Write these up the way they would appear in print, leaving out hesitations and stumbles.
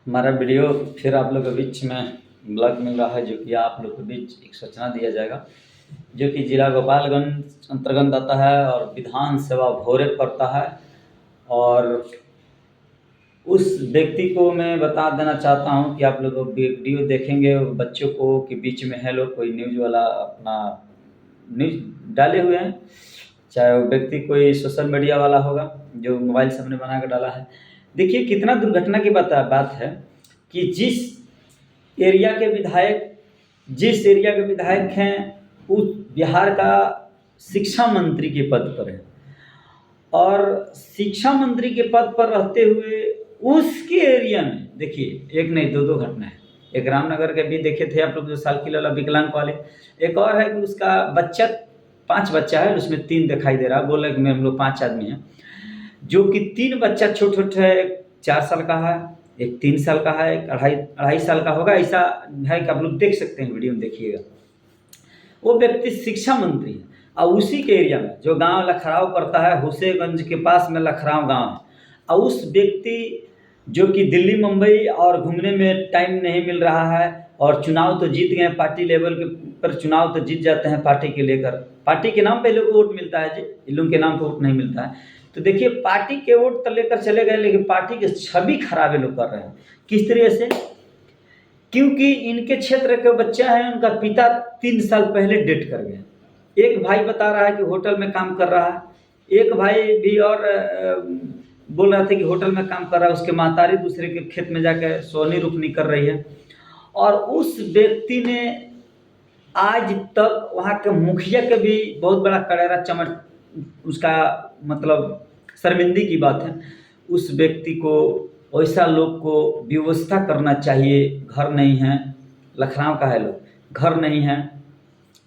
हमारा वीडियो फिर आप लोग के बीच में ब्लॉग मिल रहा है, जो कि आप लोग के बीच एक सूचना दिया जाएगा, जो कि जिला गोपालगंज अंतर्गत आता है और विधानसभा भोरे पड़ता है। और उस व्यक्ति को मैं बता देना चाहता हूं कि आप लोग वीडियो देखेंगे, बच्चों को के बीच में है लोग कोई न्यूज़ वाला अपना न्यूज़ डाले हुए हैं, चाहे वो व्यक्ति कोई सोशल मीडिया वाला होगा जो मोबाइल से हमने बना कर डाला है। देखिए कितना दुर्घटना की बात है कि जिस एरिया के विधायक हैं उस बिहार का शिक्षा मंत्री के पद पर है, और शिक्षा मंत्री के पद पर रहते हुए उसके एरिया में देखिए एक नहीं दो घटना है। एक रामनगर के भी देखे थे आप लोग, जो साल की लाला विकलांग वाले। एक और है कि उसका बच्चा 5 बच्चा है, उसमें 3 दिखाई दे रहा है, बोले कि हम लोग 5 आदमी हैं, जो कि 3 बच्चा छोटे है। एक 4 साल का है, एक 3 साल का है, एक अढ़ाई साल का होगा, ऐसा है कि आप लोग देख सकते हैं, वीडियो में देखिएगा। वो व्यक्ति शिक्षा मंत्री है और उसी के एरिया में जो गांव लखराव पड़ता है, हुसैनगंज के पास में लखराव गांव है, और उस व्यक्ति जो कि दिल्ली मुंबई और घूमने में टाइम नहीं मिल रहा है, और चुनाव तो जीत गए, पार्टी लेवल के पर चुनाव तो जीत जाते हैं पार्टी के लेकर, पार्टी के नाम पे लोगों को वोट मिलता है जी, इन लोगों के नाम पे वोट नहीं मिलता है। तो देखिए पार्टी के वोट तो लेकर चले गए, लेकिन पार्टी की छवि खराब ये लोग कर रहे हैं। किस तरह से? क्योंकि इनके क्षेत्र के बच्चा है, उनका पिता 3 साल पहले डेथ कर गया। एक भाई बता रहा है कि होटल में काम कर रहा है, एक भाई भी और बोल रहा था कि होटल में काम कर रहा है, उसके महतारी दूसरे के खेत में जाकर सोनी रुकनी कर रही है। और उस व्यक्ति ने आज तक वहाँ के मुखिया के भी बहुत बड़ा कड़ेरा चमट, उसका मतलब शर्मिंदगी की बात है, उस व्यक्ति को वैसा लोग को व्यवस्था करना चाहिए। घर नहीं है, लखनऊ का है लोग, घर नहीं है,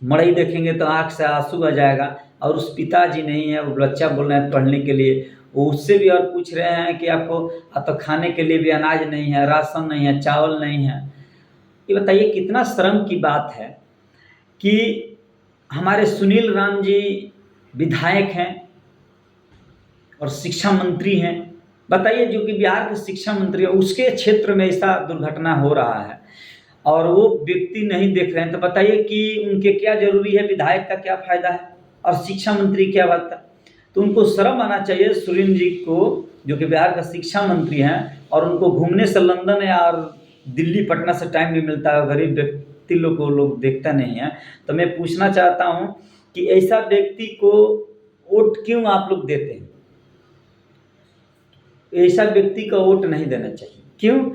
मड़ई देखेंगे तो आँख से आंसू आ जाएगा। और उस पिताजी नहीं है, वो बच्चा बोल रहे हैं पढ़ने के लिए, वो उससे भी और पूछ रहे हैं कि आपको तो खाने के लिए भी अनाज नहीं है, राशन नहीं है, चावल नहीं है। ये बताइए कितना शर्म की बात है कि हमारे सुनील राम जी विधायक हैं और शिक्षा मंत्री हैं। बताइए जो कि बिहार के शिक्षा मंत्री है, उसके क्षेत्र में ऐसा दुर्घटना हो रहा है और वो व्यक्ति नहीं देख रहे हैं, तो बताइए कि उनके क्या जरूरी है, विधायक का क्या फायदा है और शिक्षा मंत्री क्या बात है। तो उनको शर्म आना चाहिए सुनील जी को, जो कि बिहार का शिक्षा मंत्री हैं, और उनको घूमने से लंदन या और दिल्ली पटना से टाइम नहीं मिलता है, गरीब व्यक्ति लोग को लोग देखता नहीं है। तो मैं पूछना चाहता हूँ कि ऐसा व्यक्ति को वोट क्यों आप लोग देते हैं? ऐसा व्यक्ति का वोट नहीं देना चाहिए। क्यों?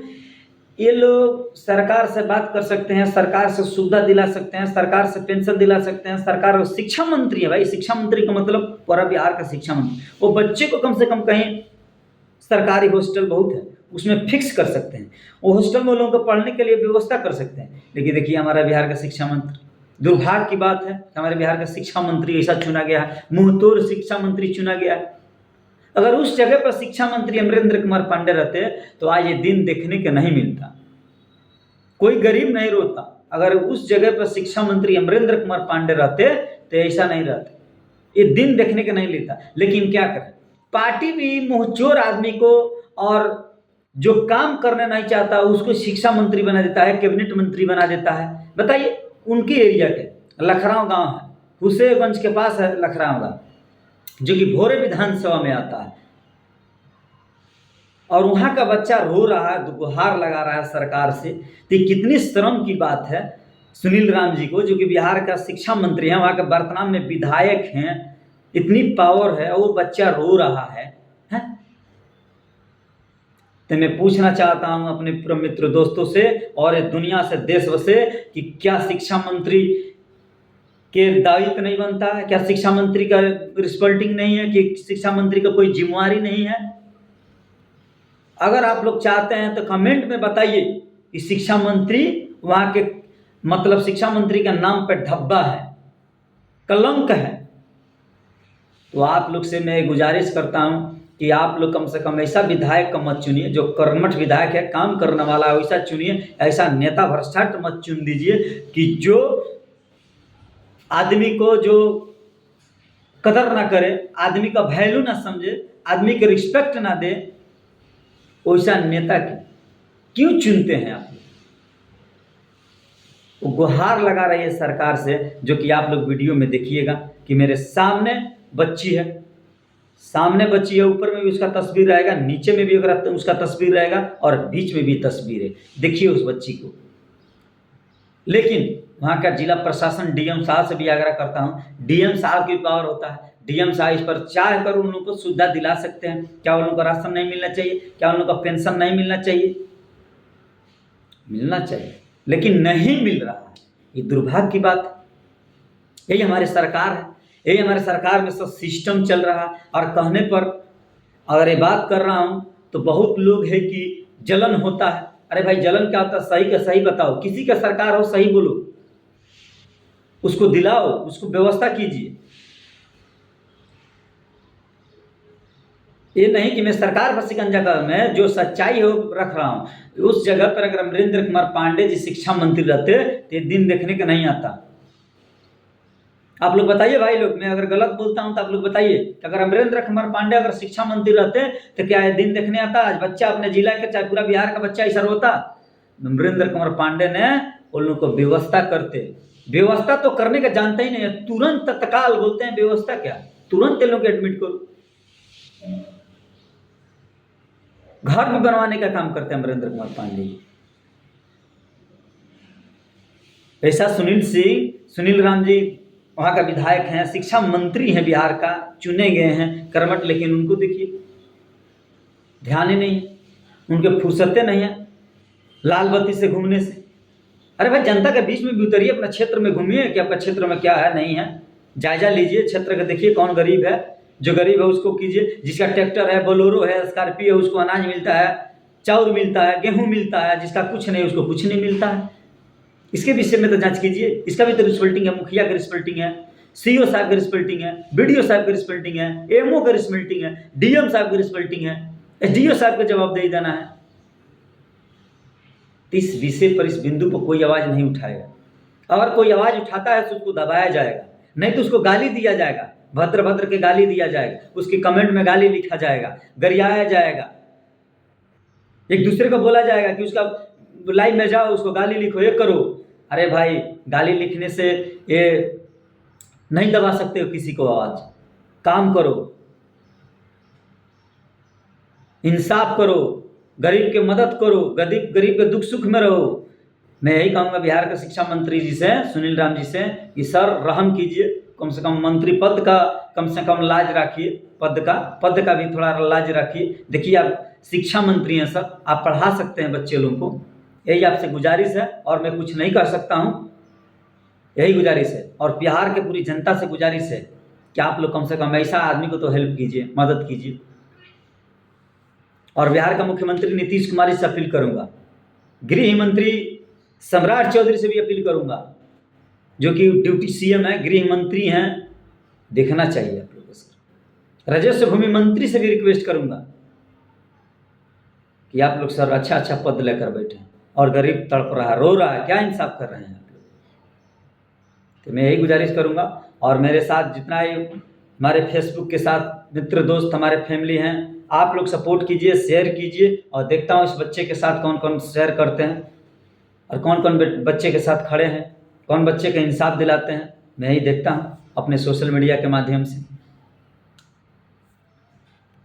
ये लोग सरकार से बात कर सकते हैं, सरकार से सुविधा दिला सकते हैं, सरकार से पेंशन दिला सकते हैं, सरकार शिक्षा मंत्री है भाई, शिक्षा मंत्री का मतलब पूरा बिहार का शिक्षा मंत्री, वो बच्चे को कम से कम कहीं सरकारी हॉस्टल बहुत है उसमें फिक्स कर सकते हैं, वो हॉस्टल में लोगों को पढ़ने के लिए व्यवस्था कर सकते हैं। लेकिन देखिए हमारा बिहार का शिक्षा मंत्री, दुर्भाग्य की बात है हमारे बिहार का शिक्षा मंत्री ऐसा चुना गया है, मुंहतोड़ शिक्षा मंत्री चुना गया है। अगर उस जगह पर शिक्षा मंत्री अमरेंद्र कुमार पांडे रहते तो आज ये दिन देखने के नहीं मिलता, कोई गरीब नहीं रोता। अगर उस जगह पर शिक्षा मंत्री अमरेंद्र कुमार पांडे रहते तो ऐसा नहीं रहता, ये दिन देखने के नहीं लेता। लेकिन क्या करें, पार्टी भी मुंहचोर आदमी को और जो काम करना नहीं चाहता उसको शिक्षा मंत्री बना देता है, कैबिनेट मंत्री बना देता है। बताइए उनके एरिया के लखराव गांव है, हुसैनगंज के पास है लखराव गांव, जो कि भोरे विधानसभा में आता है, और वहाँ का बच्चा रो रहा है, गुहार लगा रहा है सरकार से। तो कितनी शर्म की बात है सुनील राम जी को, जो कि बिहार का शिक्षा मंत्री हैं, वहाँ के वर्तमान में विधायक हैं, इतनी पावर है, वो बच्चा रो रहा है। तो मैं पूछना चाहता हूँ अपने पूरे मित्र दोस्तों से और दुनिया से, देश से, कि क्या शिक्षा मंत्री के दायित्व नहीं बनता है? क्या शिक्षा मंत्री का रिस्पॉन्सिबिलिटी नहीं है? कि शिक्षा मंत्री का कोई जिम्मेवारी नहीं है? अगर आप लोग चाहते हैं तो कमेंट में बताइए कि शिक्षा मंत्री वहाँ के मतलब शिक्षा मंत्री का नाम पर धब्बा है, कलंक है। तो आप लोग से मैं गुजारिश करता हूँ कि आप लोग कम से कम ऐसा विधायक का मत चुनिए जो कर्मठ विधायक है, काम करने वाला है, वैसा चुनिए। ऐसा नेता भ्रष्टाचार मत चुन दीजिए कि जो आदमी को जो कदर ना करे, आदमी का वैल्यू ना समझे, आदमी के रिस्पेक्ट ना दे, वैसा नेता की क्यों चुनते हैं आप लोग? वो गुहार लगा रही है सरकार से, जो कि आप लोग वीडियो में देखिएगा कि मेरे सामने बच्ची है, सामने बच्ची है, ऊपर में भी उसका तस्वीर रहेगा, नीचे में भी अगर उसका तस्वीर रहेगा और बीच में भी तस्वीर है। देखिए उस बच्ची को। लेकिन वहाँ का जिला प्रशासन डीएम साहब से भी आग्रह करता हूँ, डीएम साहब की पावर होता है, डीएम साहब इस पर चाह कर उन लोगों को सुविधा दिला सकते हैं। क्या उन लोगों को राशन नहीं मिलना चाहिए? क्या उन लोगों का पेंशन नहीं मिलना चाहिए? मिलना चाहिए, लेकिन नहीं मिल रहा है। ये दुर्भाग्य की बात है। यही हमारी सरकार है, यही हमारे सरकार में सब सिस्टम चल रहा है। और कहने पर अगर ये बात कर रहा हूँ तो बहुत लोग है कि जलन होता है। अरे भाई जलन क्या होता है? सही का सही बताओ। किसी का सरकार हो सही बोलो, उसको दिलाओ, उसको व्यवस्था कीजिए। ये नहीं कि मैं सरकार पर शिकंजा कर, मैं जो सच्चाई हो रख रहा हूँ। उस जगह पर अगर अमरेंद्र कुमार पांडे जी शिक्षा मंत्री रहते तो ये दिन देखने का नहीं आता। आप लोग बताइए भाई लोग, मैं अगर गलत बोलता हूं तो आप लोग बताइए कि अगर अमरेंद्र कुमार पांडे अगर शिक्षा मंत्री रहते तो क्या ये दिन देखने आता? आज बच्चा अपने जिला के चाहे पूरा बिहार का बच्चा ऐसा रोता। अमरेंद्र कुमार पांडे ने उन लोगों को व्यवस्था करते, व्यवस्था तो करने का जानते ही नहीं है, तुरंत तत्काल बोलते हैं व्यवस्था क्या, तुरंत इन लोग को एडमिट करो। घर भी बनवाने का काम करते हैं अमरेंद्र कुमार पांडे जी। ऐसा सुनील राम जी वहाँ का विधायक हैं, शिक्षा मंत्री हैं बिहार का, चुने गए हैं कर्मठ, लेकिन उनको देखिए ध्यान ही नहीं है, उनके फुर्सतें नहीं है लाल बत्ती से घूमने से। अरे भाई जनता के बीच में भी उतरिए, अपना क्षेत्र में घूमिए कि आपका क्षेत्र में क्या है नहीं है, जायजा लीजिए, क्षेत्र का देखिए कौन गरीब है, जो गरीब है उसको कीजिए। जिसका ट्रैक्टर है, बोलोरो है, स्कॉर्पियो है, उसको अनाज मिलता है, चाउर मिलता है, गेहूँ मिलता है। जिसका कुछ नहीं उसको कुछ नहीं मिलता है। इसके विषय में तो जांच कीजिए। इसका भी तो रिस्पल्टिंग है, मुखिया की रिस्पल्टिंग है, सीओ साहब की रिस्पल्टिंग है, बीडीओ साहब की रिस्पल्टिंग है, एमओ की रिस्पल्टिंग है, डीएम साहब की रिस्पल्टिंग है, एसडीओ साहब को जवाबदेही देना है। इस विषय पर, इस बिंदु पर कोई आवाज नहीं उठाएगा। अगर कोई आवाज उठाता है तो उसको दबाया जाएगा, नहीं तो उसको गाली दिया जाएगा, भद्र भद्र के गाली दिया जाएगा, उसके कमेंट में गाली लिखा जाएगा, गरियाया जाएगा, एक दूसरे को बोला जाएगा कि उसका लाइव में जाओ, उसको गाली लिखो, ये करो। अरे भाई गाली लिखने से ये नहीं दबा सकते हो किसी को आवाज। काम करो, इंसाफ करो, गरीब के मदद करो, गरीब के दुख सुख में रहो। मैं यही कहूँगा बिहार के शिक्षा मंत्री जी से, सुनील राम जी से, कि सर रहम कीजिए, कम से कम मंत्री पद का कम से कम लाज रखिए, पद का भी थोड़ा लाज रखिए। देखिए आप शिक्षा मंत्री हैं सर, आप पढ़ा सकते हैं बच्चे लोगों को, यही आपसे गुजारिश है। और मैं कुछ नहीं कर सकता हूँ, यही गुजारिश है। और बिहार के पूरी जनता से गुजारिश है कि आप लोग कम से कम ऐसा आदमी को तो हेल्प कीजिए, मदद कीजिए। और बिहार का मुख्यमंत्री नीतीश कुमार से अपील करूँगा, गृह मंत्री सम्राट चौधरी से भी अपील करूँगा, जो कि डिप्टी सीएम है, गृह मंत्री हैं, देखना चाहिए आप लोगों को। राजस्व भूमि मंत्री से भी रिक्वेस्ट करूँगा कि आप लोग सर अच्छा पद लेकर बैठे हैं और गरीब तड़प रहा, रो रहा है, क्या इंसाफ कर रहे हैं आप लोग। तो मैं यही गुजारिश करूँगा। और मेरे साथ जितना ही हमारे फेसबुक के साथ मित्र दोस्त हमारे फैमिली हैं, आप लोग सपोर्ट कीजिए, शेयर कीजिए। और देखता हूँ इस बच्चे के साथ कौन कौन शेयर करते हैं और कौन कौन बच्चे के साथ खड़े हैं, कौन बच्चे का इंसाफ दिलाते हैं। मैं यही देखता हूँ अपने सोशल मीडिया के माध्यम से।